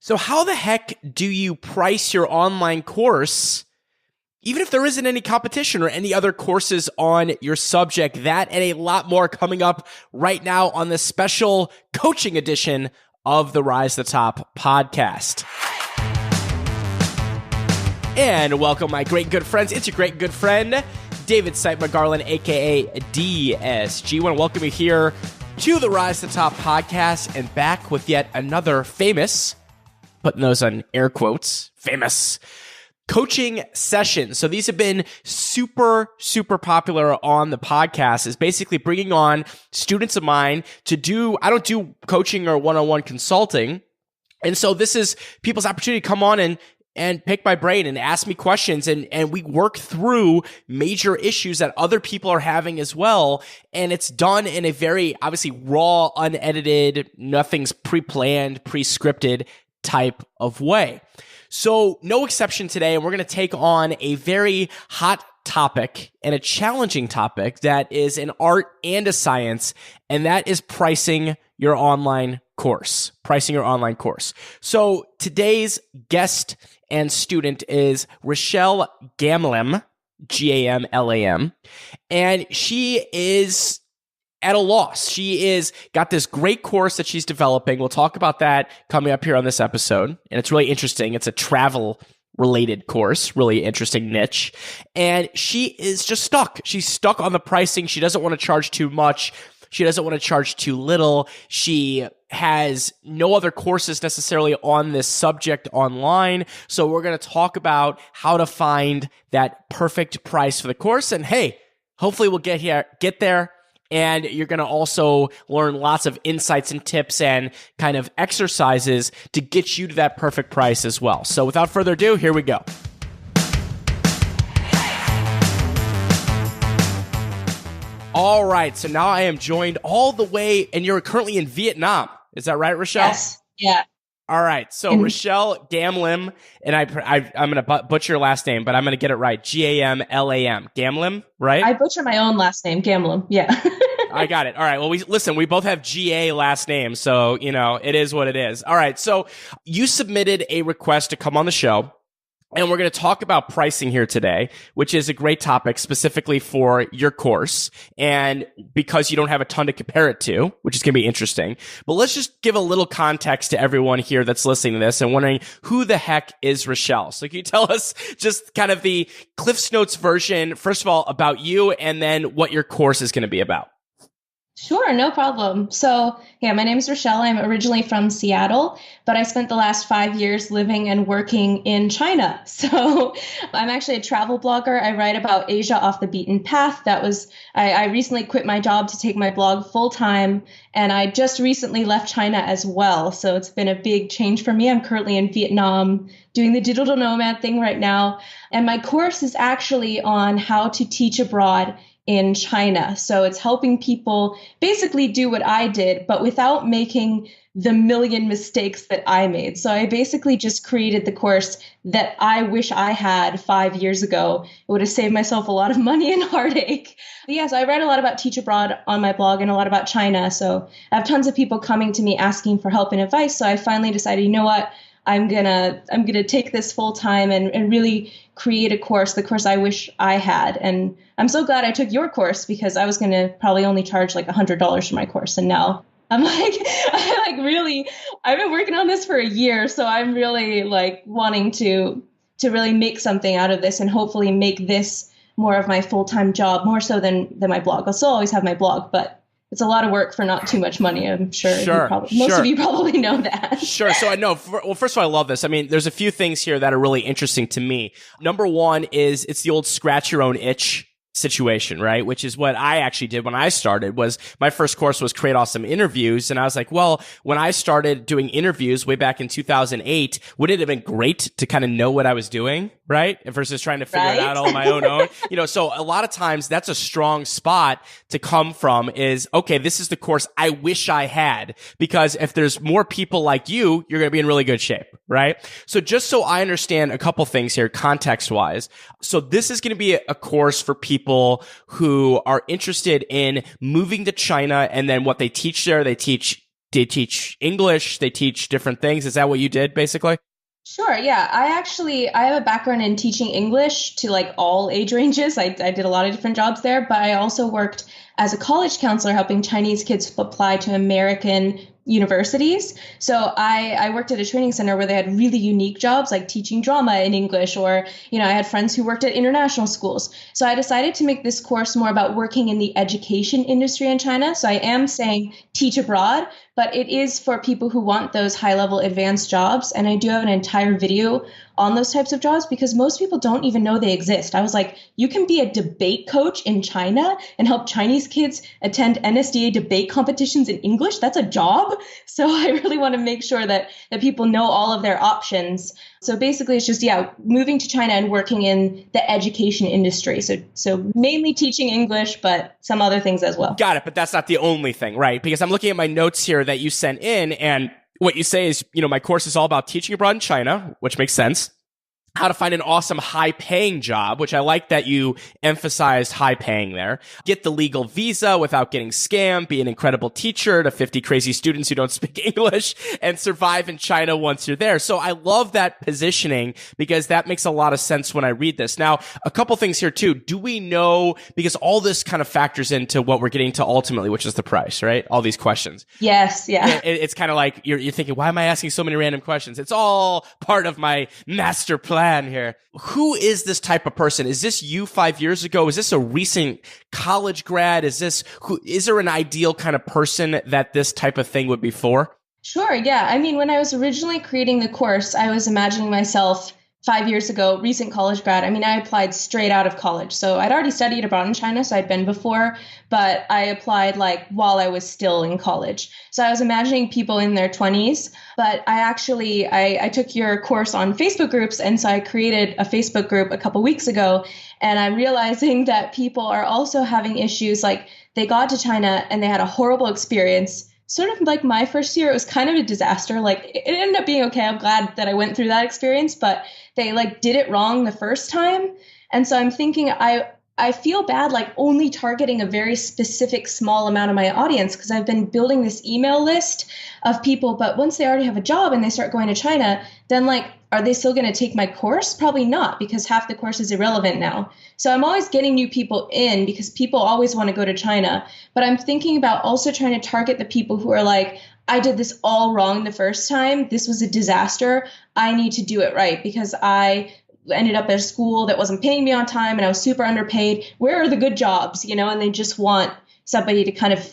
So how the heck do you price your online course, even if there isn't any competition or any other courses on your subject? That and a lot more coming up right now on this special coaching edition of the Rise to the Top podcast. And welcome, my great good friends. It's your great good friend, David Sipe McGarland, aka DSG. I want to welcome you here to the Rise to the Top podcast and back with yet another famous, putting those on air quotes, famous coaching sessions. So these have been super popular on the podcast, is basically bringing on students of mine to do, I don't do coaching or one-on-one consulting. And so this is people's opportunity to come on and pick my brain and ask me questions. And we work through major issues that other people are having as well. And it's done in a very obviously raw, unedited, nothing's pre-planned, pre-scripted type of way. So no exception today. And we're going to take on a very hot topic and a challenging topic that is an art and a science. And that is pricing your online course. Pricing your online course. So today's guest and student is Richelle Gamlam, Gamlam, and she is at a loss. She is got this great course that she's developing. We'll talk about that coming up here on this episode, and it's really interesting. It's a travel related course, really interesting niche, and she is just stuck. She's stuck on the pricing. She doesn't want to charge too much. She doesn't want to charge too little. She has no other courses necessarily on this subject online. So we're going to talk about how to find that perfect price for the course. And hey, hopefully we'll get there. And you're going to also learn lots of insights and tips and kind of exercises to get you to that perfect price as well. So without further ado, here we go. All right, so now I am joined all the way, and you're currently in Vietnam. Is that right, Rochelle? Yes. Yeah. All right, so Richelle Gamlam, and I'm going to butcher your last name, but I'm going to get it right. Gamlam. Gamlam, right? I butcher my own last name, Gamlam. Yeah. I got it. All right, well, we both have GA last names, so, it is what it is. All right, so you submitted a request to come on the show. And we're going to talk about pricing here today, which is a great topic specifically for your course. And because you don't have a ton to compare it to, which is going to be interesting. But let's just give a little context to everyone here that's listening to this and wondering who the heck is Rochelle. So can you tell us just kind of the Cliff's Notes version, first of all, about you and then what your course is going to be about? Sure, no problem. So, yeah, my name is Rochelle. I'm originally from Seattle, but I spent the last 5 years living and working in China. So I'm actually a travel blogger. I write about Asia off the beaten path. I recently quit my job to take my blog full time, and I just recently left China as well. So it's been a big change for me. I'm currently in Vietnam doing the digital nomad thing right now. And my course is actually on how to teach abroad in China. So it's helping people basically do what I did, but without making the million mistakes that I made. So I basically just created the course that I wish I had 5 years ago. It would have saved myself a lot of money and heartache. But yeah, so I write a lot about Teach Abroad on my blog and a lot about China. So I have tons of people coming to me asking for help and advice. So I finally decided, you know what? I'm gonna take this full time and really create a course, the course I wish I had. And I'm so glad I took your course because I was gonna probably only charge like $100 for my course. And now I'm like, I've been working on this for a year. So I'm really like wanting to really make something out of this and hopefully make this more of my full-time job, more so than my blog. I'll still always have my blog, but it's a lot of work for not too much money. I'm sure most of you probably know that. Sure. So I know, first of all, I love this. I mean, there's a few things here that are really interesting to me. Number one is it's the old scratch your own itch situation, right? Which is what I actually did when I started. Was my first course was Create Awesome Interviews. And I was like, well, when I started doing interviews way back in 2008, wouldn't it have been great to kind of know what I was doing, right? Versus trying to figure it out all on my own. So a lot of times that's a strong spot to come from is, okay, this is the course I wish I had, because if there's more people like you, you're going to be in really good shape, right? So just so I understand a couple things here, context wise. So this is going to be a course for people who are interested in moving to China, and then what they teach there, they teach they teach English, they teach different things. Is that what you did basically? Sure. Yeah. I have a background in teaching English to like all age ranges. I did a lot of different jobs there, but I also worked as a college counselor helping Chinese kids apply to American universities. So I worked at a training center where they had really unique jobs like teaching drama in English, or, I had friends who worked at international schools. So I decided to make this course more about working in the education industry in China. So I am saying teach abroad, but it is for people who want those high level advanced jobs. And I do have an entire video on those types of jobs because most people don't even know they exist. I was like, you can be a debate coach in China and help Chinese kids attend NSDA debate competitions in English. That's a job. So I really want to make sure that people know all of their options. So basically it's just, moving to China and working in the education industry. So mainly teaching English, but some other things as well. Got it. But that's not the only thing, right? Because I'm looking at my notes here that you sent in, and what you say is, my course is all about teaching abroad in China, which makes sense. How to find an awesome high-paying job, which I like that you emphasized high-paying there. Get the legal visa without getting scammed, be an incredible teacher to 50 crazy students who don't speak English, and survive in China once you're there. So I love that positioning because that makes a lot of sense when I read this. Now, a couple things here too. Do we know, because all this kind of factors into what we're getting to ultimately, which is the price, right? All these questions. Yes, yeah. It's kind of like you're thinking, why am I asking so many random questions? It's all part of my master plan here. Who is this type of person? Is this you 5 years ago? Is this a recent college grad? Is there an ideal kind of person that this type of thing would be for? Sure. Yeah. I mean, when I was originally creating the course, I was imagining myself 5 years ago, recent college grad. I mean, I applied straight out of college. So I'd already studied abroad in China, so I'd been before, but I applied like while I was still in college. So I was imagining people in their 20s, but I took your course on Facebook groups. And so I created a Facebook group a couple weeks ago, and I'm realizing that people are also having issues. Like they got to China and they had a horrible experience. Sort of like my first year, it was kind of a disaster. Like it ended up being okay. I'm glad that I went through that experience, but they like did it wrong the first time. And so I'm thinking I feel bad like only targeting a very specific small amount of my audience because I've been building this email list of people. But once they already have a job and they start going to China, then like, are they still going to take my course? Probably not, because half the course is irrelevant now. So I'm always getting new people in because people always want to go to China. But I'm thinking about also trying to target the people who are like, I did this all wrong the first time. This was a disaster. I need to do it right because I ended up at a school that wasn't paying me on time and I was super underpaid. Where are the good jobs? And they just want somebody to kind of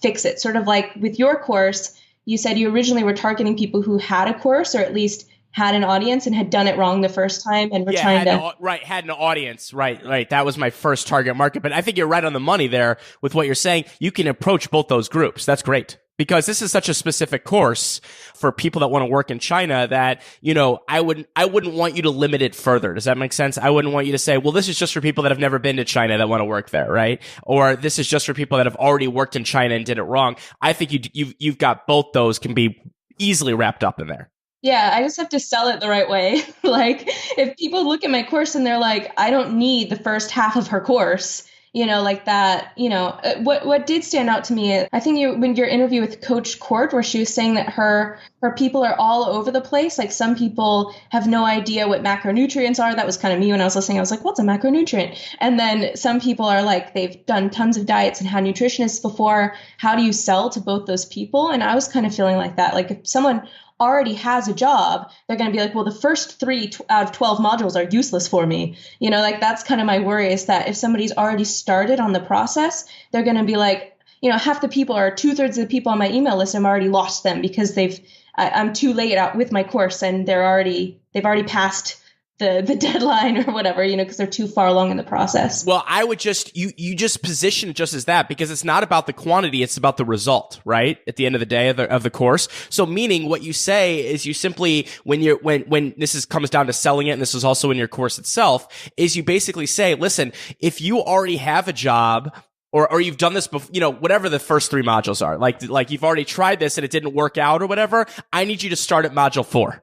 fix it. Sort of like with your course, you said you originally were targeting people who had a course or at least had an audience and had done it wrong the first time and were trying to... Had an audience. Right. That was my first target market. But I think you're right on the money there with what you're saying. You can approach both those groups. That's great. Because this is such a specific course for people that want to work in China that, I wouldn't want you to limit it further. Does that make sense? I wouldn't want you to say, well, this is just for people that have never been to China that want to work there, right? Or this is just for people that have already worked in China and did it wrong. I think you've got both those can be easily wrapped up in there. Yeah, I just have to sell it the right way. Like if people look at my course and they're like, I don't need the first half of her course, like that, what did stand out to me, I think when your interview with Coach Court, where she was saying that her people are all over the place. Like some people have no idea what macronutrients are. That was kind of me when I was listening. I was like, what's a macronutrient? And then some people are like, they've done tons of diets and had nutritionists before. How do you sell to both those people? And I was kind of feeling like that. Like if someone already has a job, they're going to be like, well, the first 3 out of 12 modules are useless for me. Like that's kind of my worry, is that if somebody's already started on the process, they're going to be like, half the people or 2/3 of the people on my email list, I'm already lost them because I'm too late out with my course and they've already passed the deadline or whatever, because they're too far along in the process. Well, I would just, you just position it just as that, because it's not about the quantity, it's about the result, right? At the end of the day of the course. So meaning what you say is you simply, when comes down to selling it, and this is also in your course itself, is you basically say, listen, if you already have a job, or you've done this before, whatever the first 3 modules are, like you've already tried this and it didn't work out or whatever, I need you to start at module 4.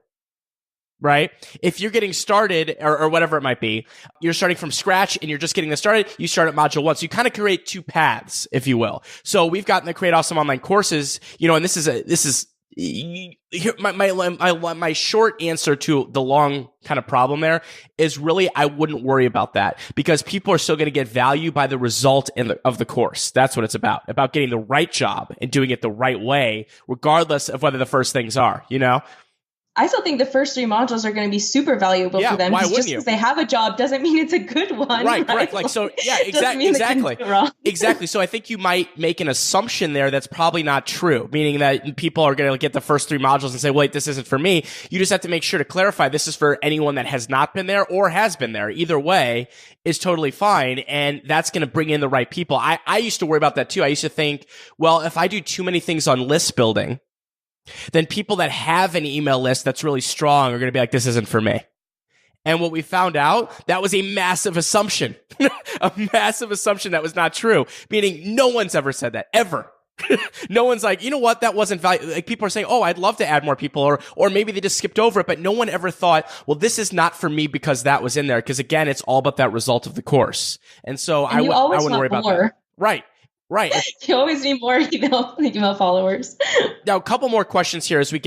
right? If you're getting started or whatever it might be, you're starting from scratch and you're just getting this started, you start at module 1. So you kind of create 2 paths, if you will. So we've gotten to create awesome online courses, and this is my short answer to the long kind of problem there is really, I wouldn't worry about that, because people are still going to get value by the result of the course. That's what it's about getting the right job and doing it the right way, regardless of whether the first things are, I still think the first 3 modules are going to be super valuable for them. Why wouldn't just you? because they have a job doesn't mean it's a good one. Right, correct. Exactly. So I think you might make an assumption there that's probably not true, meaning that people are going to get the first 3 modules and say, wait, this isn't for me. You just have to make sure to clarify this is for anyone that has not been there or has been there. Either way is totally fine. And that's going to bring in the right people. I used to worry about that too. I used to think, well, if I do too many things on list building, then people that have an email list that's really strong are going to be like, this isn't for me. And what we found out, that was a massive assumption, a massive assumption that was not true, meaning no one's ever said that, ever. No one's like, you know what, that wasn't valuable. Like, people are saying, oh, I'd love to add more people, or maybe they just skipped over it, but no one ever thought, well, this is not for me because that was in there. Because again, it's all about that result of the course. And so I wouldn't worry about that. Right. You always need more email followers. Now, a couple more questions here as we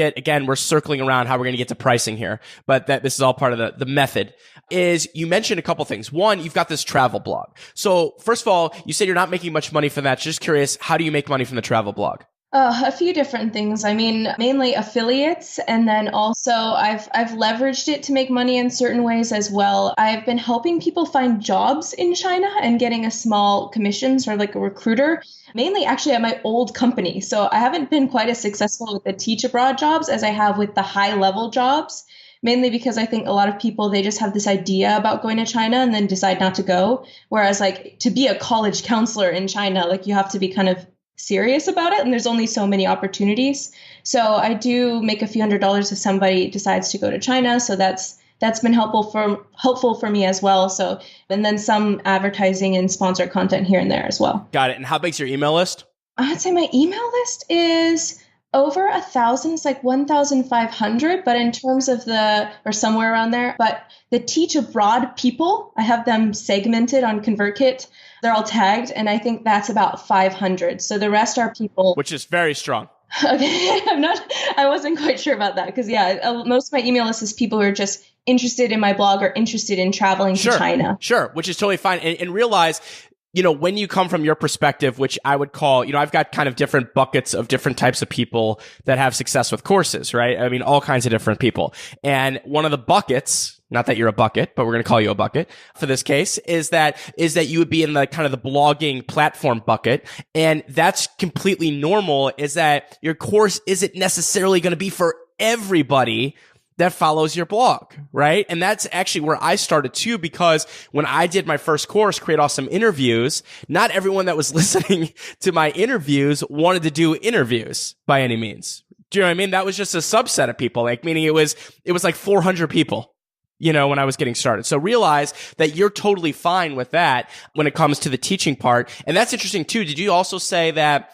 we're circling around how we're going to get to pricing here, but this is all part of the method. Is you mentioned a couple things. One, you've got this travel blog. So first of all, you said you're not making much money from that. Just curious, how do you make money from the travel blog? A few different things. I mean, mainly affiliates, and then also I've leveraged it to make money in certain ways as well. I've been helping people find jobs in China and getting a small commission, sort of like a recruiter, mainly actually at my old company. So I haven't been quite as successful with the teach abroad jobs as I have with the high level jobs, mainly because I think a lot of people, they just have this idea about going to China and then decide not to go. Whereas like to be a college counselor in China, like you have to be kind of serious about it, and there's only so many opportunities. So I do make a few $100s if somebody decides to go to China. So that's been helpful for me as well. So, and then some advertising and sponsored content here and there as well. Got it. And how big's your email list? I'd say my email list is over 1,000. It's like 1,500, but in terms of or somewhere around there. But the teach abroad people, I have them segmented on ConvertKit. They're all tagged, and I think that's about 500. So the rest are people, which is very strong. Okay, I wasn't quite sure about that because most of my email list is people who are just interested in my blog or interested in traveling to China. Sure, which is totally fine. And realize, when you come from your perspective, which I would call, I've got kind of different buckets of different types of people that have success with courses, right? I mean, all kinds of different people. And one of the buckets, not that you're a bucket, but we're going to call you a bucket for this case, is that you would be in the kind of the blogging platform bucket. And that's completely normal, is that your course isn't necessarily going to be for everybody that follows your blog, right? And that's actually where I started too, because when I did my first course, Create Awesome Interviews, not everyone that was listening to my interviews wanted to do interviews by any means. Do you know what I mean? That was just a subset of people, like, meaning it was like 400 people, when I was getting started. So realize that you're totally fine with that when it comes to the teaching part. And that's interesting too. Did you also say that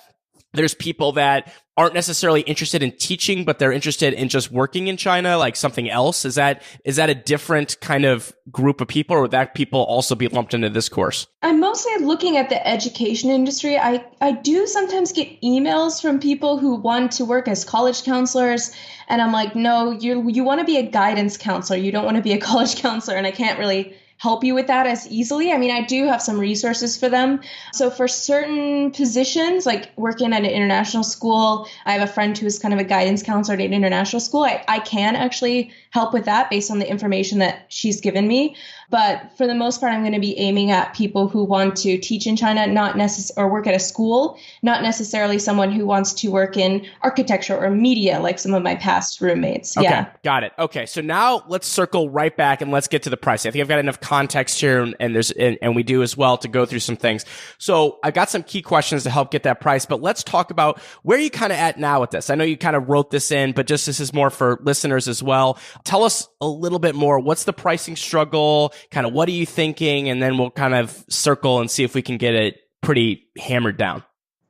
there's people that aren't necessarily interested in teaching, but they're interested in just working in China, like something else? Is that a different kind of group of people, or would that people also be lumped into this course? I'm mostly looking at the education industry. I do sometimes get emails from people who want to work as college counselors, and I'm like, no, you want to be a guidance counselor. You don't want to be a college counselor, and I can't really help you with that as easily. I mean, I do have some resources for them. So for certain positions, like working at an international school, I have a friend who is kind of a guidance counselor at an international school. I can actually help with that based on the information that she's given me. But for the most part, I'm going to be aiming at people who want to teach in China, or work at a school, not necessarily someone who wants to work in architecture or media, like some of my past roommates. Okay, yeah. Got it. Okay, so now let's circle right back and let's get to the price. I think I've got enough context here, and we do as well, to go through some things. So I got some key questions to help get that price, but let's talk about where you kind of at now with this. I know you kind of wrote this in, but just this is more for listeners as well. Tell us a little bit more. What's the pricing struggle? Kind of what are you thinking? And then we'll kind of circle and see if we can get it pretty hammered down.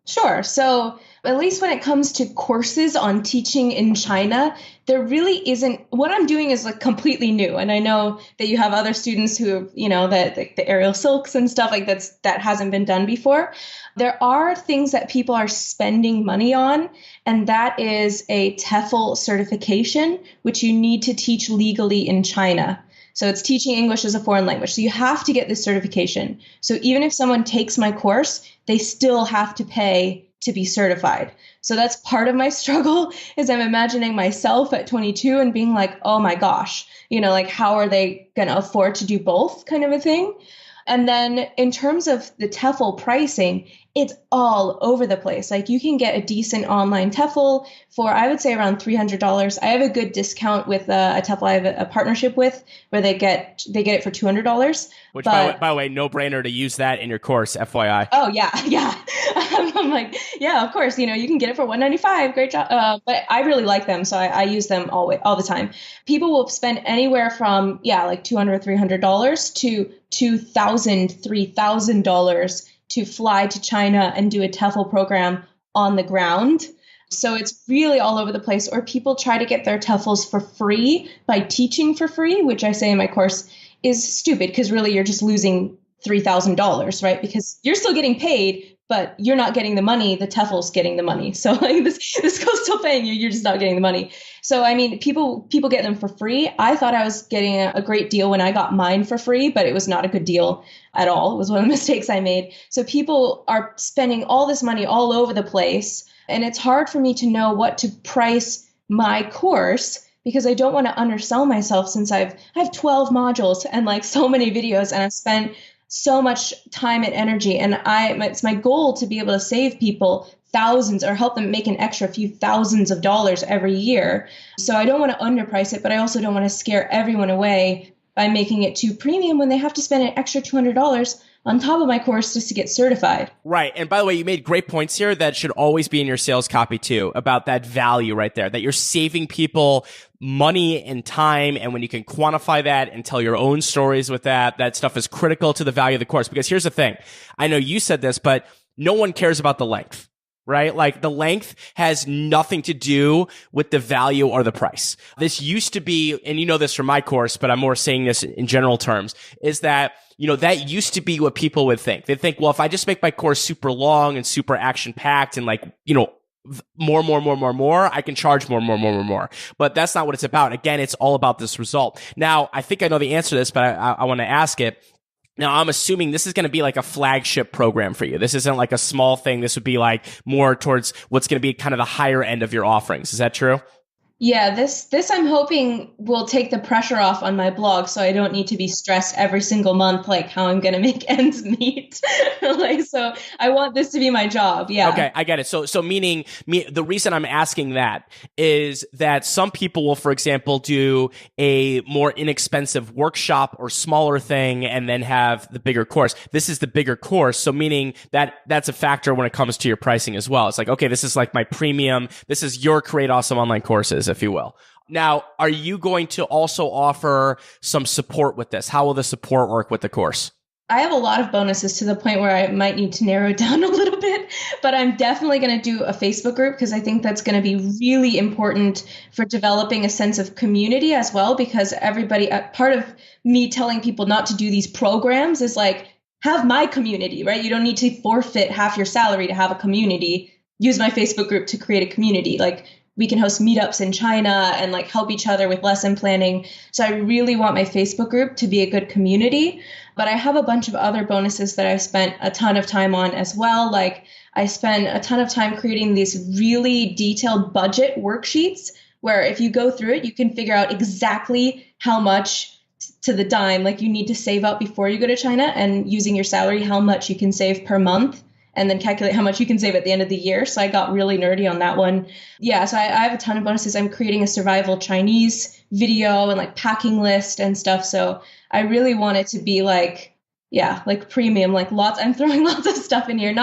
Sure. So At least when it comes to courses on teaching in China, there really isn't. What I'm doing is like completely new. And I know that you have other students who, the aerial silks and stuff like that hasn't been done before. There are things that people are spending money on, and that is a TEFL certification, which you need to teach legally in China. So it's teaching English as a foreign language. So you have to get this certification. So even if someone takes my course, they still have to pay to be certified. So that's part of my struggle is I'm imagining myself at 22 and being like, oh my gosh, like how are they going to afford to do both kind of a thing? And then in terms of the TEFL pricing, it's all over the place. Like you can get a decent online TEFL for, I would say around $300. I have a good discount with a TEFL I have a partnership with where they get it for $200. Which, by the way, no brainer to use that in your course, FYI. Oh, yeah. I'm like, yeah, of course. You can get it for $195. Great job. But I really like them. So I use them all the time. People will spend anywhere from, like $200, $300 to $2,000, $3,000 to fly to China and do a TEFL program on the ground. So it's really all over the place. Or people try to get their TEFLs for free by teaching for free, which I say in my course is stupid because really you're just losing $3,000, right? Because you're still getting paid, but you're not getting the money. The TEFL's getting the money. So like this goes still paying you. You're just not getting the money. So, I mean, people get them for free. I thought I was getting a great deal when I got mine for free, but it was not a good deal at all. It was one of the mistakes I made. So people are spending all this money all over the place. And it's hard for me to know what to price my course because I don't want to undersell myself since I have 12 modules and like so many videos and I've spent so much time and energy. And it's my goal to be able to save people thousands or help them make an extra few thousands of dollars every year. So I don't want to underprice it, but I also don't want to scare everyone away by making it too premium when they have to spend an extra $200 on top of my course just to get certified. Right. And by the way, you made great points here that should always be in your sales copy too, about that value right there, that you're saving people money and time. And when you can quantify that and tell your own stories with that stuff is critical to the value of the course. Because here's the thing. I know you said this, but no one cares about the length. Right? Like the length has nothing to do with the value or the price. This used to be, and you know this from my course, but I'm more saying this in general terms, is that, that used to be what people would think. They'd think, well, if I just make my course super long and super action packed and like, more, I can charge more. But that's not what it's about. Again, it's all about this result. Now, I think I know the answer to this, but I want to ask it. Now, I'm assuming this is going to be like a flagship program for you. This isn't like a small thing. This would be like more towards what's going to be kind of the higher end of your offerings. Is that true? Yeah, this I'm hoping will take the pressure off on my blog so I don't need to be stressed every single month, like how I'm going to make ends meet. So I want this to be my job. Yeah. Okay, I get it. So meaning the reason I'm asking that is that some people will, for example, do a more inexpensive workshop or smaller thing and then have the bigger course. This is the bigger course. So meaning that's a factor when it comes to your pricing as well. It's like, okay, this is like my premium. This is your Create Awesome online courses, if you will. Now, are you going to also offer some support with this? How will the support work with the course? I have a lot of bonuses to the point where I might need to narrow it down a little bit, but I'm definitely going to do a Facebook group because I think that's going to be really important for developing a sense of community as well, because everybody, part of me telling people not to do these programs is like, have my community, right? You don't need to forfeit half your salary to have a community. Use my Facebook group to create a community. Like, we can host meetups in China and like help each other with lesson planning. So I really want my Facebook group to be a good community. But I have a bunch of other bonuses that I've spent a ton of time on as well. Like I spend a ton of time creating these really detailed budget worksheets where if you go through it, you can figure out exactly how much to the dime, like you need to save up before you go to China, and using your salary, how much you can save per month, and then calculate how much you can save at the end of the year. So I got really nerdy on that one. Yeah, so I have a ton of bonuses. I'm creating a survival Chinese video and like packing list and stuff. So I really want it to be like, like premium, like I'm throwing lots of stuff in here,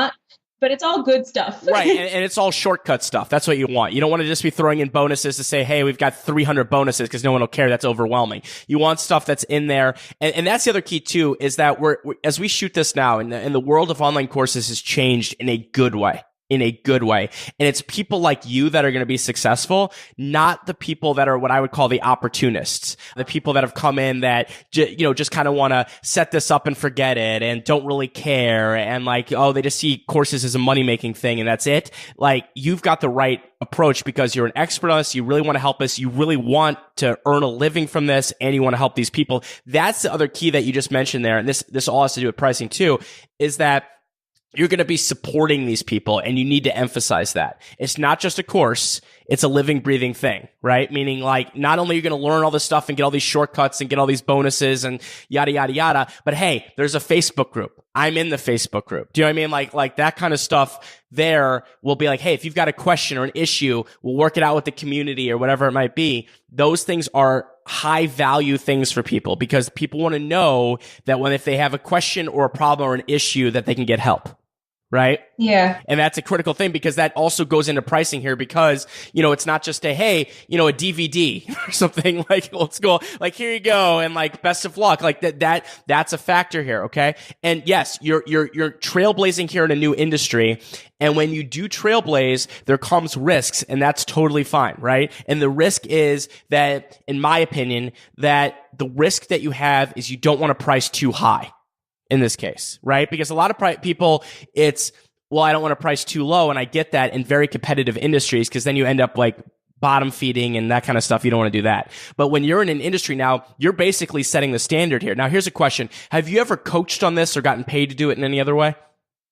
but it's all good stuff. Right, and it's all shortcut stuff. That's what you want. You don't want to just be throwing in bonuses to say, hey, we've got 300 bonuses because no one will care. That's overwhelming. You want stuff that's in there. And that's the other key too, is that as we shoot this now, and the world of online courses has changed in a good way. in a good way. And it's people like you that are going to be successful, not the people that are what I would call the opportunists, the people that have come in that, just kind of want to set this up and forget it and don't really care. And like, oh, they just see courses as a money-making thing and that's it. Like, you've got the right approach because you're an expert on this. You really want to help us. You really want to earn a living from this and you want to help these people. That's the other key that you just mentioned there. And this all has to do with pricing too, is that you're going to be supporting these people and you need to emphasize that. It's not just a course. It's a living, breathing thing, right? Meaning like, not only are you going to learn all this stuff and get all these shortcuts and get all these bonuses and yada, yada, yada, but hey, there's a Facebook group. I'm in the Facebook group. Do you know what I mean? Like that kind of stuff there will be like, hey, if you've got a question or an issue, we'll work it out with the community or whatever it might be. Those things are high value things for people because people want to know that if they have a question or a problem or an issue that they can get help. Right? Yeah. And that's a critical thing because that also goes into pricing here because, it's not just a DVD or something like, let's go, like, here you go. And like, best of luck. Like that's a factor here. Okay. And yes, you're trailblazing here in a new industry. And when you do trailblaze, there comes risks and that's totally fine. Right. And the risk is that, in my opinion, that the risk that you have is you don't want to price too high. In this case, right? Because a lot of people, it's, well, I don't want to price too low. And I get that in very competitive industries because then you end up like bottom feeding and that kind of stuff. You don't want to do that. But when you're in an industry now, you're basically setting the standard here. Now, here's a question. Have you ever coached on this or gotten paid to do it in any other way?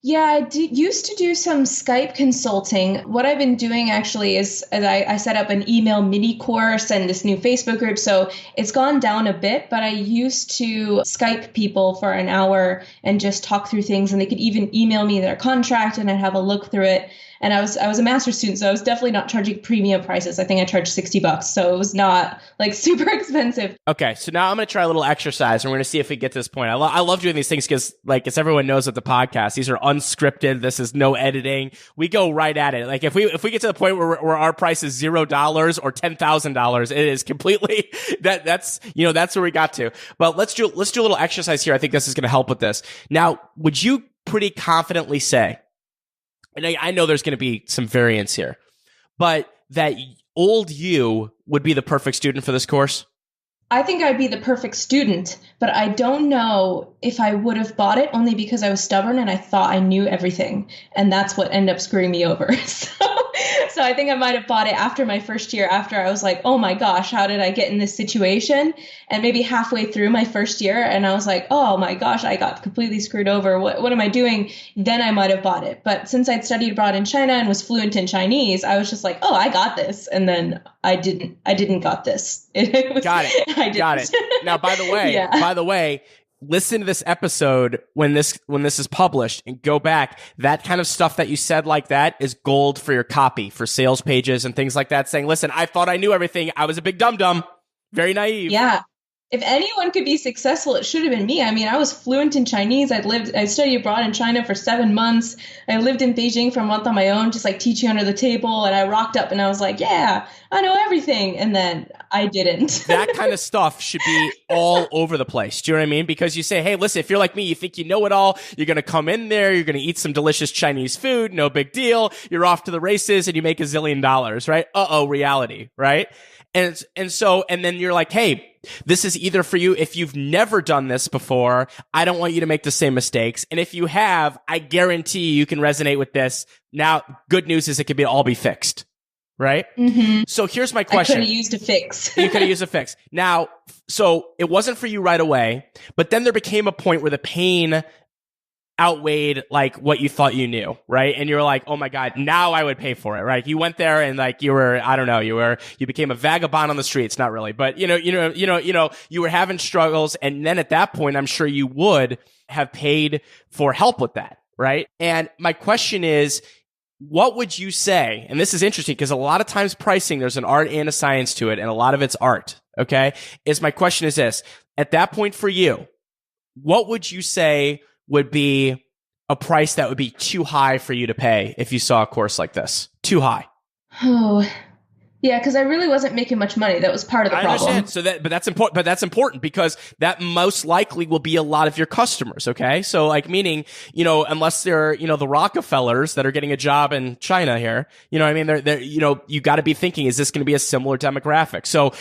Yeah, I used to do some Skype consulting. What I've been doing actually is I set up an email mini course and this new Facebook group. So it's gone down a bit, but I used to Skype people for an hour and just talk through things. And they could even email me their contract and I'd have a look through it. And I was a master's student, so I was definitely not charging premium prices. I think I charged $60, so it was not like super expensive. Okay, so now I'm going to try a little exercise, and we're going to see if we get to this point. I love doing these things because, like, as everyone knows with the podcast, these are unscripted. This is no editing. We go right at it. Like, if we get to the point where our price is $0 or $10,000, it is completely that's where we got to. But let's do a little exercise here. I think this is going to help with this. Now, would you pretty confidently say? And I know there's going to be some variance here, but that old you would be the perfect student for this course? I think I'd be the perfect student, but I don't know if I would have bought it only because I was stubborn and I thought I knew everything. And that's what ended up screwing me over. So I think I might have bought it after my first year, after I was like, oh my gosh, how did I get in this situation? And maybe halfway through my first year, and I was like, oh my gosh, I got completely screwed over. What am I doing? Then I might have bought it. But since I'd studied abroad in China and was fluent in Chinese, I was just like, oh, I got this. And then I didn't got this. Got it. Got it. Now, by the way, listen to this episode when this is published and go back. That kind of stuff that you said like that is gold for your copy, for sales pages and things like that, saying, listen, I thought I knew everything. I was a big dum-dum, very naive. Yeah. If anyone could be successful, it should have been me. I mean, I was fluent in Chinese. I studied abroad in China for 7 months. I lived in Beijing for a month on my own, just like teaching under the table. And I rocked up and I was like, yeah, I know everything. And then I didn't. That kind of stuff should be all over the place. Do you know what I mean? Because you say, hey, listen, if you're like me, you think you know it all. You're going to come in there. You're going to eat some delicious Chinese food. No big deal. You're off to the races and you make $1 zillion, right? Reality, right? And then you're like, hey, this is either for you. If you've never done this before, I don't want you to make the same mistakes. And if you have, I guarantee you can resonate with this. Now, good news is it could all be fixed, right? Mm-hmm. So here's my question. I could have used a fix. You could have used a fix. Now, so it wasn't for you right away, but then there became a point where the pain outweighed like what you thought you knew, right? And you were like, oh my God, now I would pay for it, right? You went there and like you became a vagabond on the streets, not really, but you were having struggles. And then at that point, I'm sure you would have paid for help with that, right? And my question is, what would you say? And this is interesting because a lot of times pricing, there's an art and a science to it, and a lot of it's art, okay? My question is this, at that point for you, what would you say would be a price that would be too high for you to pay if you saw a course like this? Too high. Oh, Yeah, because I really wasn't making much money. That was part of the I problem. understand. But that's important. But that's important because that most likely will be a lot of your customers. Okay, so like meaning, unless they're the Rockefellers that are getting a job in China here, what I mean, they're you got to be thinking, is this going to be a similar demographic? So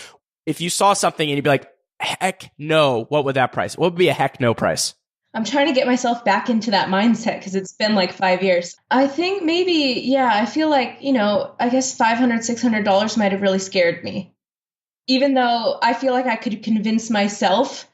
if you saw something and you'd be like, heck no, what would that price? What would be a heck no price? I'm trying to get myself back into that mindset because it's been like 5 years. I think maybe, yeah, I feel like, I guess $500, $600 might have really scared me. Even though I feel like I could convince myself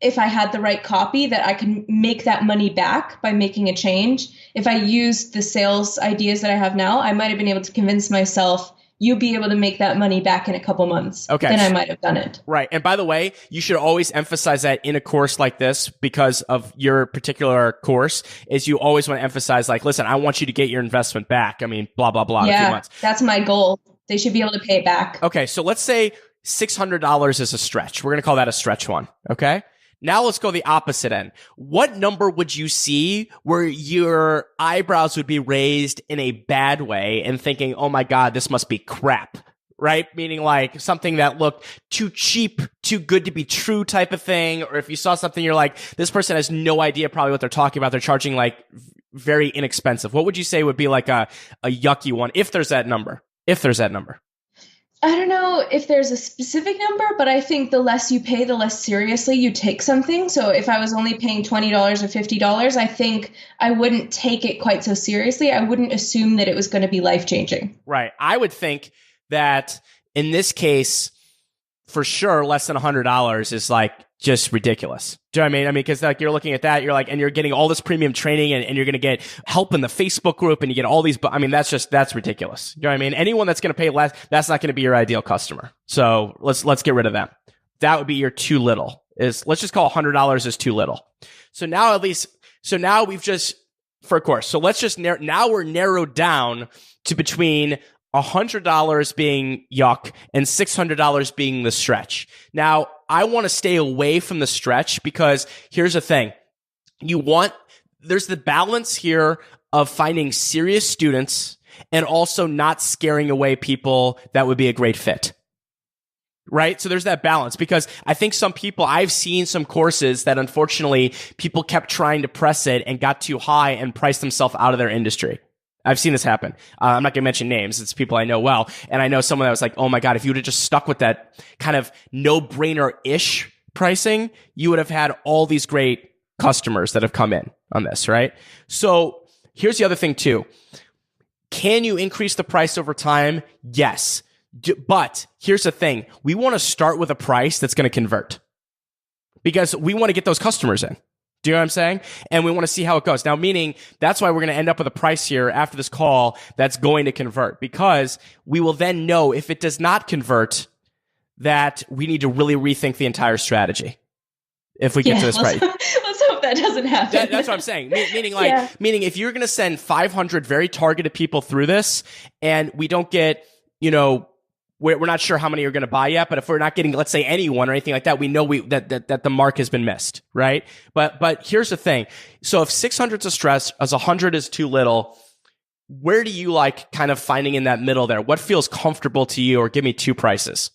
if I had the right copy that I could make that money back by making a change. If I used the sales ideas that I have now, I might have been able to convince myself you'll be able to make that money back in a couple months. Okay. Then I might have done it. Right. And by the way, you should always emphasize that in a course like this because of your particular course is you always want to emphasize like, listen, I want you to get your investment back. I mean, blah, blah, blah. In a few months. That's my goal. They should be able to pay it back. Okay. So let's say $600 is a stretch. We're going to call that a stretch one. Okay. Now let's go the opposite end. What number would you see where your eyebrows would be raised in a bad way and thinking, oh my God, this must be crap, right? Meaning like something that looked too cheap, too good to be true type of thing. Or if you saw something, you're like, this person has no idea probably what they're talking about. They're charging like very inexpensive. What would you say would be like a yucky one if there's that number? If there's that number. I don't know if there's a specific number, but I think the less you pay, the less seriously you take something. So if I was only paying $20 or $50, I think I wouldn't take it quite so seriously. I wouldn't assume that it was going to be life-changing. Right. I would think that in this case, for sure, less than $100 is like just ridiculous. Do you know what I mean? I mean, because like you're looking at that, you're like, and you're getting all this premium training and you're going to get help in the Facebook group and you get all these, I mean, that's ridiculous. Do you know what I mean? Anyone that's going to pay less, that's not going to be your ideal customer. So let's get rid of them. That would be your too little let's just call $100 is too little. So now we've just, for a course. So let's just, now we're narrowed down to between $100 being yuck and $600 being the stretch. Now, I want to stay away from the stretch because here's the thing. There's the balance here of finding serious students and also not scaring away people that would be a great fit. Right? So there's that balance because I think I've seen some courses that unfortunately people kept trying to press it and got too high and priced themselves out of their industry. I've seen this happen. I'm not going to mention names. It's people I know well. And I know someone that was like, oh my God, if you would have just stuck with that kind of no-brainer-ish pricing, you would have had all these great customers that have come in on this, right? So here's the other thing too. Can you increase the price over time? Yes. But here's the thing. We want to start with a price that's going to convert because we want to get those customers in. Do you know what I'm saying? And we want to see how it goes. Now, meaning that's why we're going to end up with a price here after this call that's going to convert because we will then know if it does not convert that we need to really rethink the entire strategy if we get to this price. Let's hope that doesn't happen. That's what I'm saying. Meaning if you're going to send 500 very targeted people through this and we don't get, we're not sure how many are going to buy yet, but if we're not getting, let's say, anyone or anything like that, we know that the mark has been missed, right? But here's the thing. So if 600 is a stretch, as 100 is too little, where do you like kind of finding in that middle there? What feels comfortable to you, or give me two prices?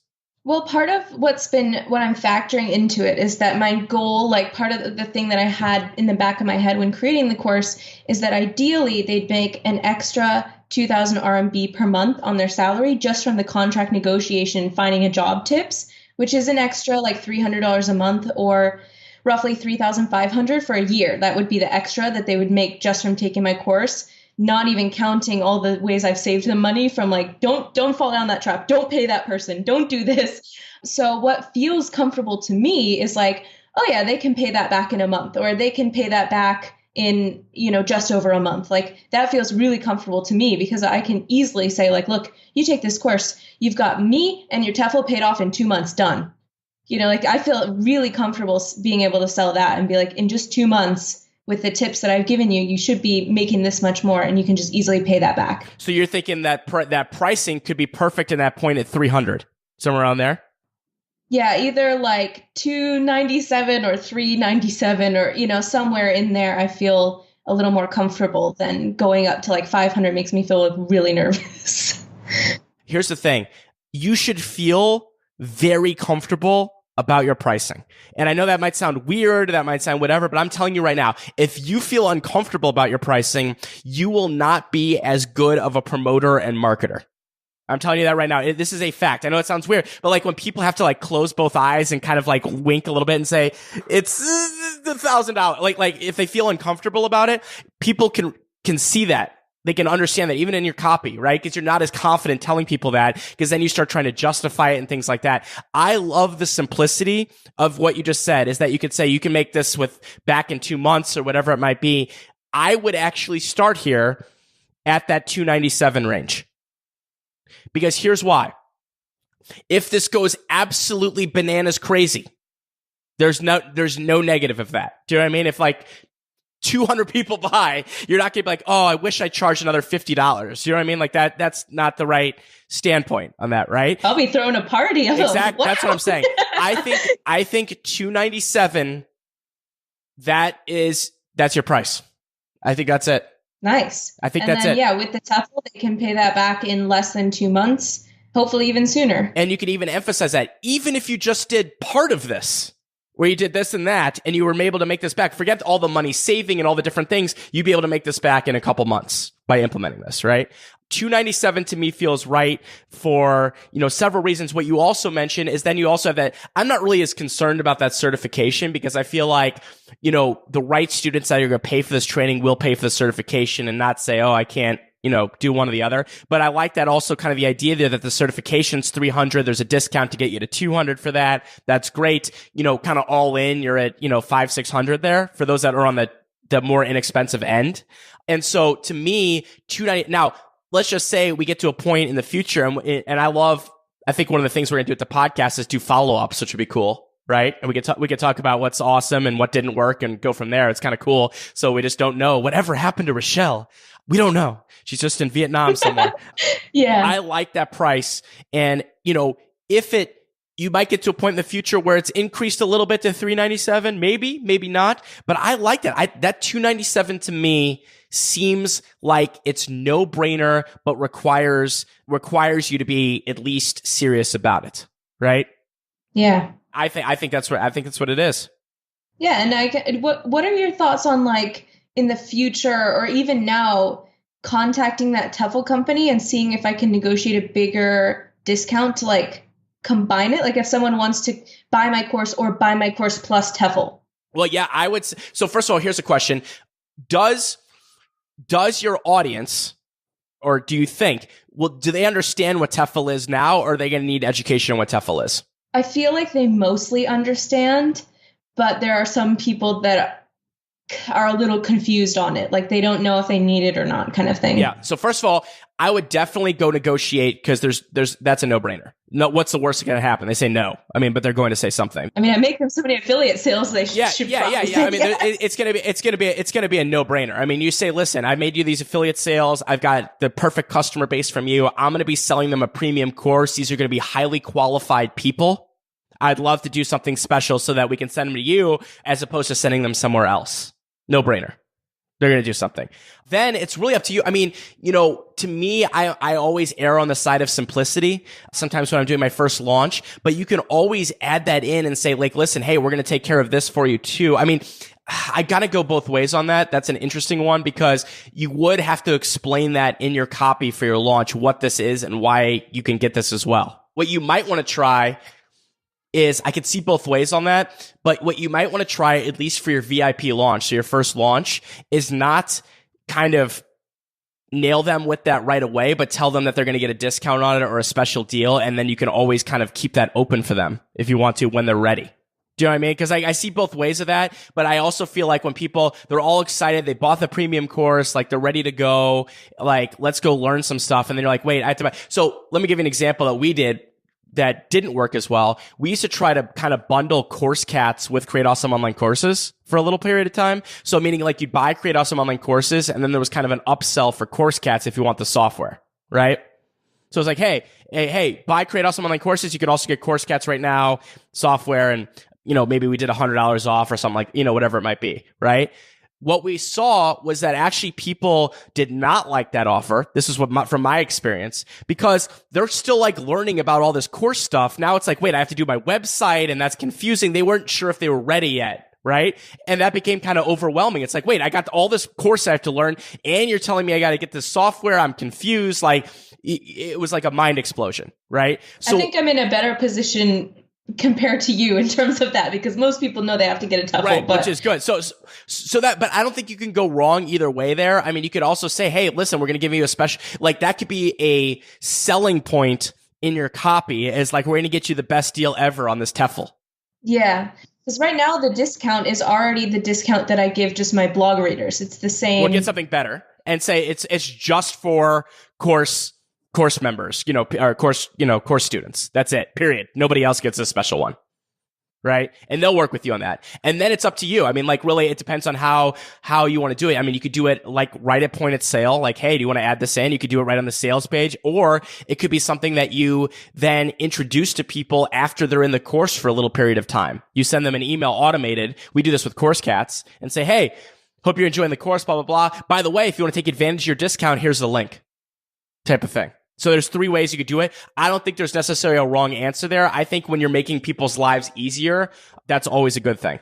Well, part of what I'm factoring into it is that my goal, like part of the thing that I had in the back of my head when creating the course is that ideally they'd make an extra 2,000 RMB per month on their salary just from the contract negotiation and finding a job tips, which is an extra like $300 a month or roughly 3,500 for a year. That would be the extra that they would make just from taking my course, not even counting all the ways I've saved them money from like, don't fall down that trap. Don't pay that person. Don't do this. So what feels comfortable to me is like, oh yeah, they can pay that back in a month, or they can pay that back in, just over a month. Like that feels really comfortable to me because I can easily say like, look, you take this course, you've got me and your TEFL paid off in 2 months, done. Like I feel really comfortable being able to sell that and be like, in just 2 months with the tips that I've given you, you should be making this much more and you can just easily pay that back. So you're thinking that that pricing could be perfect in that point at 300, somewhere around there? Yeah, either like 297 or 397 or, somewhere in there, I feel a little more comfortable than going up to like 500 makes me feel like really nervous. Here's the thing. you should feel very comfortable about your pricing. And I know that might sound weird, that might sound whatever, but I'm telling you right now, if you feel uncomfortable about your pricing, you will not be as good of a promoter and marketer. I'm telling you that right now. This is a fact. I know it sounds weird, but like when people have to like close both eyes and kind of like wink a little bit and say, it's the $1,000, like if they feel uncomfortable about it, people can see that. They can understand that even in your copy, right? Because you're not as confident telling people that, because then you start trying to justify it and things like that. I love the simplicity of what you just said, is that you could say you can make this with back in 2 months or whatever it might be. I would actually start here at that $297 range. Because here's why. If this goes absolutely bananas crazy, there's no negative of that. Do you know what I mean? If like 200 people buy, you're not going to be like, oh, I wish I charged another $50. You know what I mean? Like that's not the right standpoint on that, right? I'll be throwing a party. Exactly. Wow. That's what I'm saying. I think 297, that's your price. I think that's it. Nice. I think that's it. Yeah, with the TEFL, they can pay that back in less than 2 months, hopefully even sooner. And you can even emphasize that, even if you just did part of this, where you did this and that, and you were able to make this back, forget all the money saving and all the different things, you'd be able to make this back in a couple months by implementing this, right? 297 to me feels right for, several reasons. What you also mentioned is then you also have that, I'm not really as concerned about that certification, because I feel like, the right students that are going to pay for this training will pay for the certification and not say, oh, I can't, do one or the other. But I like that also, kind of the idea there that the certification's $300. There's a discount to get you to $200 for that. That's great. Kind of all in, you're at, $500-$600 there for those that are on the more inexpensive end. And so to me, $290. Now, let's just say we get to a point in the future, and I think one of the things we're going to do at the podcast is do follow-ups, which would be cool. Right? And we could talk about what's awesome and what didn't work and go from there. It's kind of cool. So we just don't know. Whatever happened to Rochelle? We don't know. She's just in Vietnam somewhere. Yeah. I like that price. And, you might get to a point in the future where it's increased a little bit to $397, maybe not. But I like that. That $297 to me seems like it's no brainer, but requires you to be at least serious about it. Right? Yeah. I think that's what it is. Yeah, and what are your thoughts on, like, in the future or even now, contacting that TEFL company and seeing if I can negotiate a bigger discount to like combine it? Like if someone wants to buy my course or buy my course plus TEFL. Well, yeah, I would. So first of all, here's a question: Does your audience, or do you think, do they understand what TEFL is now, or are they going to need education on what TEFL is? I feel like they mostly understand, but there are some people that are a little confused on it. Like they don't know if they need it or not, kind of thing. Yeah. So first of all, I would definitely go negotiate, because that's a no-brainer. No, what's the worst that can happen? They say no. I mean, but they're going to say something. I mean, I make them so many affiliate sales. They should. Yeah. I mean, it's gonna be a no-brainer. I mean, you say, listen, I made you these affiliate sales. I've got the perfect customer base from you. I'm going to be selling them a premium course. These are going to be highly qualified people. I'd love to do something special so that we can send them to you as opposed to sending them somewhere else. No brainer. They're going to do something. Then it's really up to you. I mean, to me, I always err on the side of simplicity sometimes when I'm doing my first launch, but you can always add that in and say, like, listen, hey, we're going to take care of this for you too. I mean, I got to go both ways on that. That's an interesting one, because you would have to explain that in your copy for your launch, what this is and why you can get this as well. What you might want to try is, I could see both ways on that, but what you might want to try, at least for your VIP launch, so your first launch, is not kind of nail them with that right away, but tell them that they're going to get a discount on it or a special deal, and then you can always kind of keep that open for them if you want to when they're ready. Do you know what I mean? Because I see both ways of that, but I also feel like when people, they're all excited, they bought the premium course, like they're ready to go, like, let's go learn some stuff, and then you're like, wait, I have to buy. So let me give you an example that we did that didn't work as well. We used to try to kind of bundle Course Cats with Create Awesome Online Courses for a little period of time. So meaning like you'd buy Create Awesome Online Courses, and then there was kind of an upsell for Course Cats if you want the software, right? So it's like, hey, buy Create Awesome Online Courses. You could also get Course Cats right now, software, and maybe we did $100 off or something, like, whatever it might be, right? what we saw was that actually people did not like that offer. This is from my experience, because they're still like learning about all this course stuff. Now it's like, wait, I have to do my website, and that's confusing. They weren't sure if they were ready yet. Right. And that became kind of overwhelming. It's like, wait, I got all this course I have to learn, and you're telling me I got to get this software. I'm confused. Like, it was like a mind explosion. Right. So I think I'm in a better position compared to you in terms of that, because most people know they have to get a TEFL, right, which is good. So that, but I don't think you can go wrong either way there. I mean, you could also say, hey, listen, we're going to give you a special, like that could be a selling point in your copy, is like, we're going to get you the best deal ever on this TEFL. Yeah. Because right now the discount is already the discount that I give just my blog readers. It's the same. We'll get something better and say it's just for course members, or course students. That's it. Period. Nobody else gets a special one. Right. And they'll work with you on that. And then it's up to you. I mean, like, really, it depends on how you want to do it. I mean, you could do it like right at point of sale. Like, hey, do you want to add this in? You could do it right on the sales page, or it could be something that you then introduce to people after they're in the course for a little period of time. You send them an email automated. We do this with Course Cats, and say, hey, hope you're enjoying the course, blah, blah, blah. By the way, if you want to take advantage of your discount, here's the link, type of thing. So there's 3 ways you could do it. I don't think there's necessarily a wrong answer there. I think when you're making people's lives easier, that's always a good thing,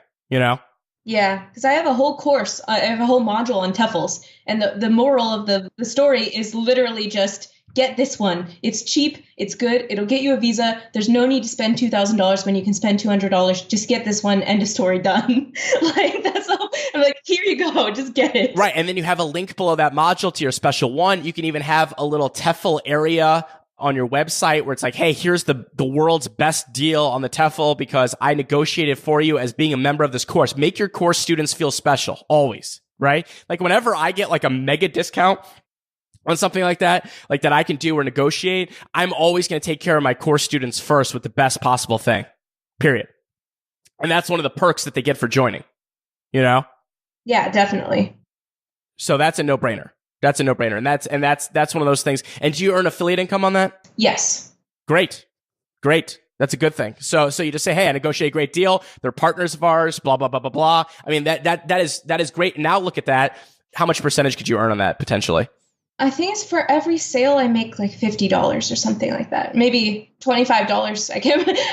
Yeah, because I have a whole course. I have a whole module on TEFLs. And the moral of the story is literally just get this one. It's cheap. It's good. It'll get you a visa. There's no need to spend $2,000 when you can spend $200. Just get this one. End of story, done. Like, that's all. I'm like, here you go. Just get it. Right. And then you have a link below that module to your special one. You can even have a little TEFL area on your website where it's like, hey, here's the world's best deal on the TEFL because I negotiated for you as being a member of this course. Make your course students feel special, always. Right. Like, whenever I get like a mega discount on something like that I can do or negotiate, I'm always going to take care of my course students first with the best possible thing, period. And that's one of the perks that they get for joining, Yeah, definitely. So that's a no-brainer. And that's one of those things. And do you earn affiliate income on that? Yes. Great. That's a good thing. So you just say, hey, I negotiate a great deal. They're partners of ours, blah, blah, blah, blah, blah. I mean, that is great. Now look at that. How much percentage could you earn on that potentially? I think it's for every sale I make like $50 or something like that. Maybe $25.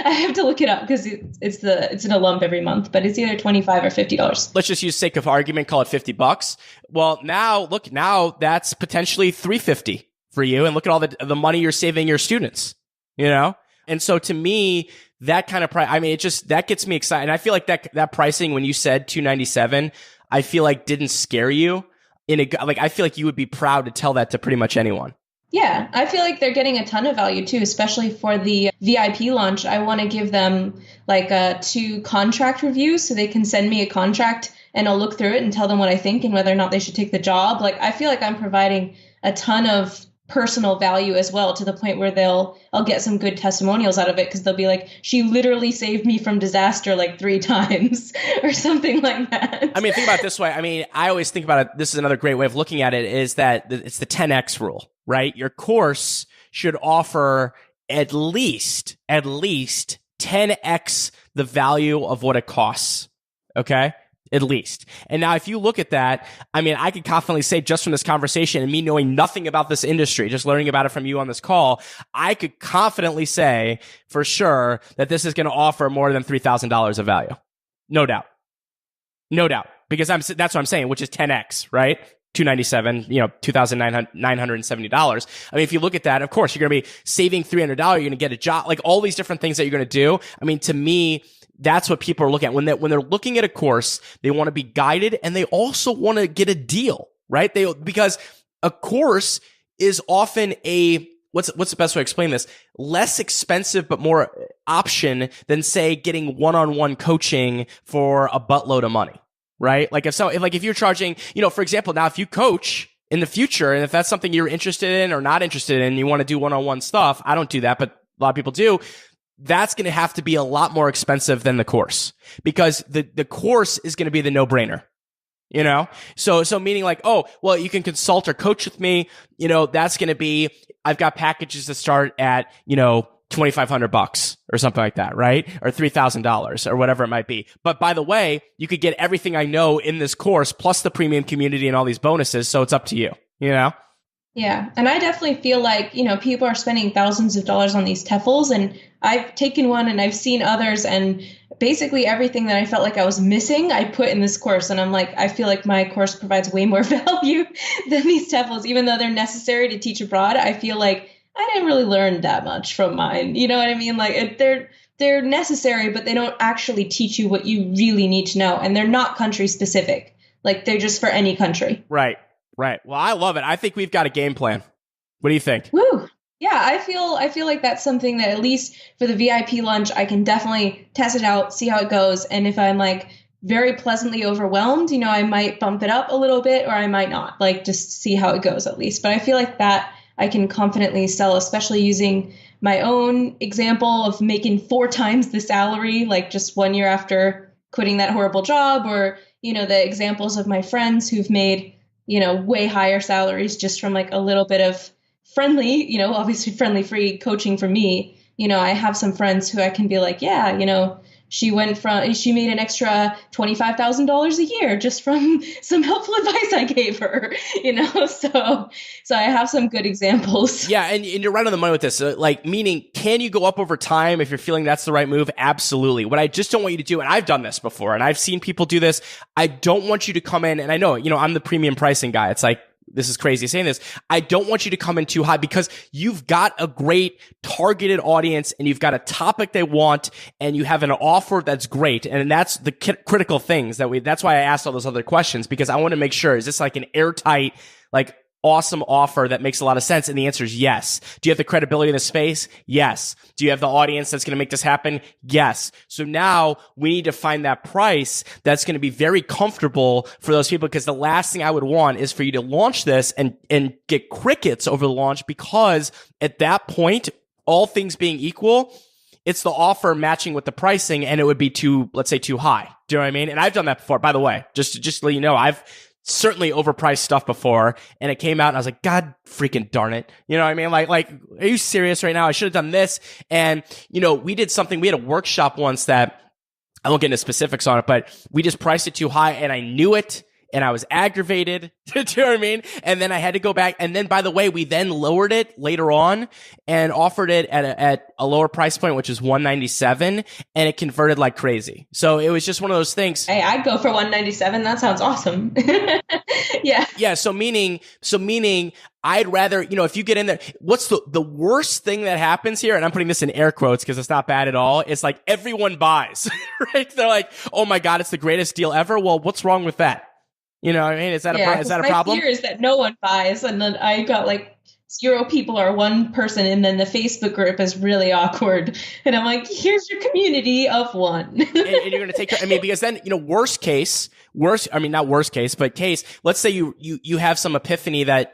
I have to look it up because it's an lump every month, but it's either $25 or $50. Let's just use sake of argument, call it $50. Well, now that's potentially $350 for you, and look at all the money you're saving your students, And so to me, that kind of price, I mean, that gets me excited. And I feel like that pricing, when you said $297, I feel like didn't scare you. I feel like you would be proud to tell that to pretty much anyone. Yeah, I feel like they're getting a ton of value too, especially for the VIP launch. I want to give them like 2 contract reviews so they can send me a contract and I'll look through it and tell them what I think and whether or not they should take the job. Like, I feel like I'm providing a ton of personal value as well, to the point where I'll get some good testimonials out of it, because they'll be like, she literally saved me from disaster like 3 times or something like that. I mean, think about it this way. I mean, I always think about it. This is another great way of looking at it, is that it's the 10X rule, right? Your course should offer at least 10X the value of what it costs. Okay? At least. And now if you look at that, I mean, I could confidently say, just from this conversation and me knowing nothing about this industry, just learning about it from you on this call, I could confidently say for sure that this is going to offer more than $3,000 of value. No doubt. Because that's what I'm saying, which is 10X, right? $297, $2,970. I mean, if you look at that, of course, you're going to be saving $300. You're going to get a job, like all these different things that you're going to do. I mean, to me, that's what people are looking at. When they're looking at a course, they want to be guided, and they also want to get a deal, right? Because a course is often what's the best way to explain this? Less expensive, but more option than, say, getting one-on-one coaching for a buttload of money, right? Like if you're charging, for example, now if you coach in the future, and if that's something you're interested in or not interested in, you want to do one-on-one stuff. I don't do that, but a lot of people do. That's going to have to be a lot more expensive than the course, because the course is going to be the no-brainer, So meaning like, oh, well, you can consult or coach with me, that's going to be, I've got packages that start at, $2,500 or something like that, right? Or $3,000 or whatever it might be. But by the way, you could get everything I know in this course plus the premium community and all these bonuses. So it's up to you, you know? Yeah. And I definitely feel like, people are spending thousands of dollars on these TEFLs, and I've taken one and I've seen others, and basically everything that I felt like I was missing, I put in this course. And I'm like, I feel like my course provides way more value than these TEFLs, even though they're necessary to teach abroad. I feel like I didn't really learn that much from mine. You know what I mean? Like they're necessary, but they don't actually teach you what you really need to know. And they're not country specific. Like they're just for any country. Right. Right. Well, I love it. I think we've got a game plan. What do you think? Woo. Yeah, I feel like that's something that at least for the VIP lunch, I can definitely test it out, see how it goes. And if I'm like very pleasantly overwhelmed, I might bump it up a little bit, or I might not, like just see how it goes at least. But I feel like that I can confidently sell, especially using my own example of making 4 times the salary, like just 1 year after quitting that horrible job, or, the examples of my friends who've made way higher salaries just from like a little bit of friendly, obviously friendly free coaching from me. I have some friends who I can be like, yeah, she made an extra $25,000 a year just from some helpful advice I gave her, so I have some good examples. Yeah. And you're right on the money with this. Meaning, can you go up over time if you're feeling that's the right move? Absolutely. What I just don't want you to do, and I've done this before and I've seen people do this. I don't want you to come in, and I know, I'm the premium pricing guy. It's like, this is crazy saying this. I don't want you to come in too high because you've got a great targeted audience and you've got a topic they want and you have an offer that's great. And that's the critical things that's why I asked all those other questions, because I want to make sure, is this like an airtight, like awesome offer that makes a lot of sense? And the answer is yes. Do you have the credibility in the space? Yes. Do you have the audience that's going to make this happen? Yes. So now we need to find that price that's going to be very comfortable for those people, because the last thing I would want is for you to launch this and get crickets over the launch, because at that point, all things being equal, it's the offer matching with the pricing and it would be let's say too high. Do you know what I mean? And I've done that before, by the way, just to let you know, I've certainly overpriced stuff before, and it came out and I was like, God freaking darn it. You know what I mean? Like, are you serious right now? I should have done this. And, we did something, we had a workshop once that I won't get into specifics on it, but we just priced it too high and I knew it. And I was aggravated. Do you know what I mean? And then I had to go back. And then, by the way, we then lowered it later on and offered it at a lower price point, which is $197, and it converted like crazy. So it was just one of those things. Hey, I'd go for $197. That sounds awesome. Yeah. Yeah. So meaning I'd rather, if you get in there, what's the worst thing that happens here? And I'm putting this in air quotes because it's not bad at all. It's like everyone buys, right? They're like, oh my God, it's the greatest deal ever. Well, what's wrong with that? You know what I mean? Is that a problem? My fear is that no one buys, and then I got like 0 people or 1 person, and then the Facebook group is really awkward. And I'm like, here's your community of 1. and you're going to take care. I mean, because then, not worst case, but case, let's say you have some epiphany that,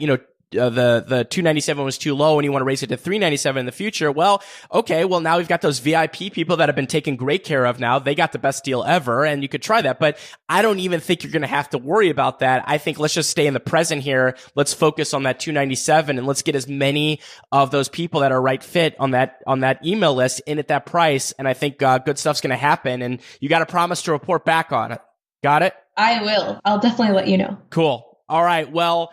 the $297 was too low and you want to raise it to $397 in the future. Well, okay. Well, now we've got those VIP people that have been taken great care of now. They got the best deal ever, and you could try that. But I don't even think you're going to have to worry about that. I think let's just stay in the present here. Let's focus on that $297 and let's get as many of those people that are right fit on that email list in at that price. And I think good stuff's going to happen, and you got to promise to report back on it. Got it? I will. I'll definitely let you know. Cool. All right. Well,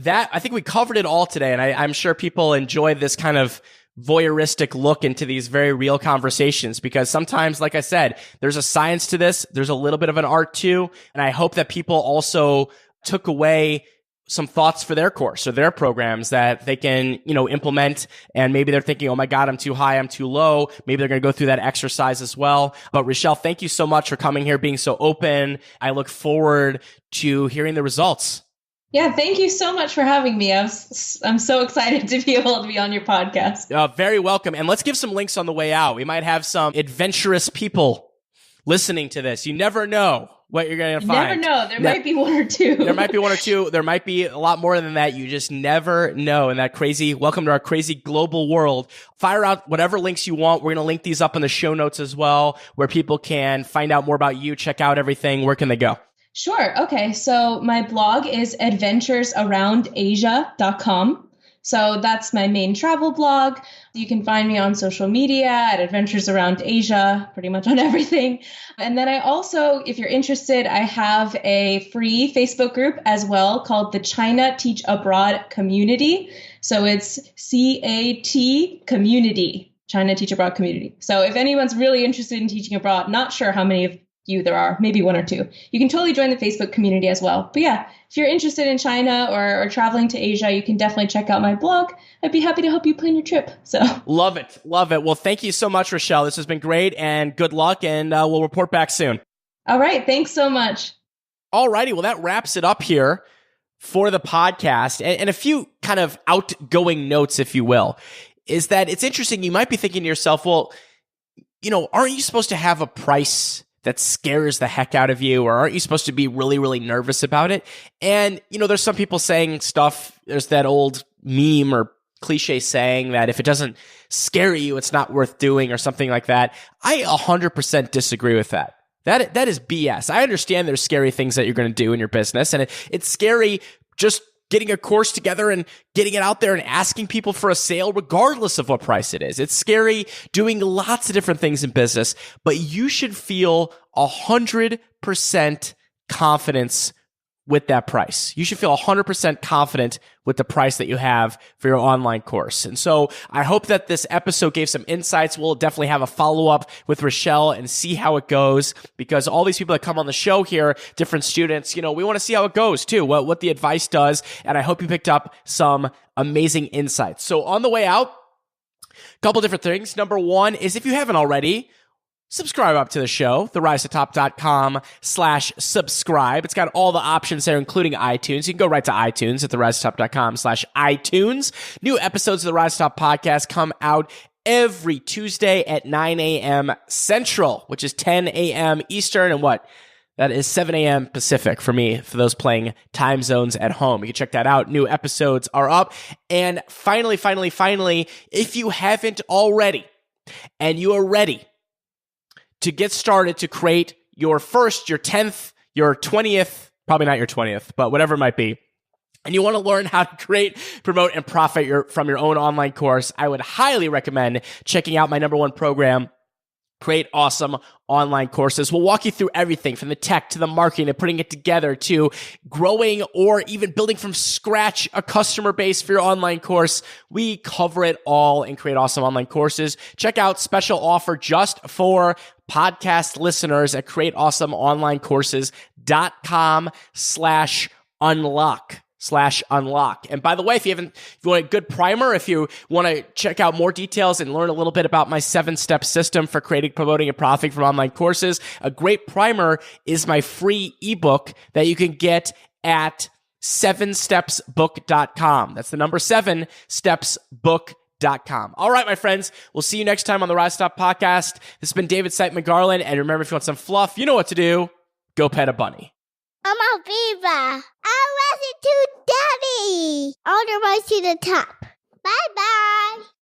I think we covered it all today, and I'm sure people enjoy this kind of voyeuristic look into these very real conversations, because sometimes, like I said, there's a science to this. There's a little bit of an art too. And I hope that people also took away some thoughts for their course or their programs that they can, implement. And maybe they're thinking, oh my God, I'm too high, I'm too low. Maybe they're going to go through that exercise as well. But Rochelle, thank you so much for coming here, being so open. I look forward to hearing the results. Yeah, thank you so much for having me. I'm so excited to be able to be on your podcast. Very welcome. And let's give some links on the way out. We might have some adventurous people listening to this. You never know what you're going to find. Never know. There might be 1 or 2. There might be 1 or 2. There might be a lot more than that. You just never know. And welcome to our crazy global world. Fire out whatever links you want. We're going to link these up in the show notes as well, where people can find out more about you, check out everything. Where can they go? Sure. Okay. So my blog is adventuresaroundasia.com. So that's my main travel blog. You can find me on social media at Adventures Around Asia, pretty much on everything. And then I also, if you're interested, I have a free Facebook group as well called the China Teach Abroad Community. So it's CAT Community, China Teach Abroad Community. So if anyone's really interested in teaching abroad, not sure how many of you there are, maybe one or two, you can totally join the Facebook community as well. But yeah, if you're interested in China or traveling to Asia, you can definitely check out my blog. I'd be happy to help you plan your trip. So love it. Love it. Well, thank you so much, Rochelle. This has been great and good luck. And we'll report back soon. All right. Thanks so much. All righty. Well, that wraps it up here for the podcast. And a few kind of outgoing notes, if you will, is that it's interesting. You might be thinking to yourself, well, aren't you supposed to have a price that scares the heck out of you, or aren't you supposed to be really, really nervous about it? And, there's some people saying stuff, there's that old meme or cliche saying that if it doesn't scare you, it's not worth doing or something like that. I 100% disagree with that. That is BS. I understand there's scary things that you're going to do in your business, and it's scary just getting a course together and getting it out there and asking people for a sale regardless of what price it is. It's scary doing lots of different things in business, but you should feel 100% confidence with that price. You should feel 100% confident with the price that you have for your online course. And so I hope that this episode gave some insights. We'll definitely have a follow-up with Rochelle and see how it goes, because all these people that come on the show here, different students, we want to see how it goes too, what the advice does. And I hope you picked up some amazing insights. So on the way out, a couple different things. Number one is, if you haven't already, subscribe up to the show, therisetop.com/subscribe. It's got all the options there, including iTunes. You can go right to iTunes at therisetop.com/iTunes. New episodes of the Rise to Top podcast come out every Tuesday at 9 a.m. Central, which is 10 a.m. Eastern, and that is 7 a.m. Pacific for me, for those playing time zones at home. You can check that out. New episodes are up. And finally, if you haven't already, and you are ready to get started to create your first, your 10th, your 20th, probably not your 20th, but whatever it might be, and you want to learn how to create, promote, and profit from your own online course, I would highly recommend checking out my #1 program, Create Awesome Online Courses. We'll walk you through everything from the tech to the marketing to putting it together to growing or even building from scratch a customer base for your online course. We cover it all in Create Awesome Online Courses. Check out special offer just for podcast listeners at createawesomeonlinecourses.com/unlock. And by the way, if you want a good primer, if you want to check out more details and learn a little bit about my 7-step system for creating, promoting, and profiting from online courses, a great primer is my free ebook that you can get at 7stepsbook.com. That's the number 7stepsbook.com. All right, my friends, we'll see you next time on the Rise Top Podcast. This has been David Siteman Garland, and remember, if you want some fluff, you know what to do. Go pet a bunny. I'm a beaver. I was it to Daddy. All the way to the top. Bye-bye.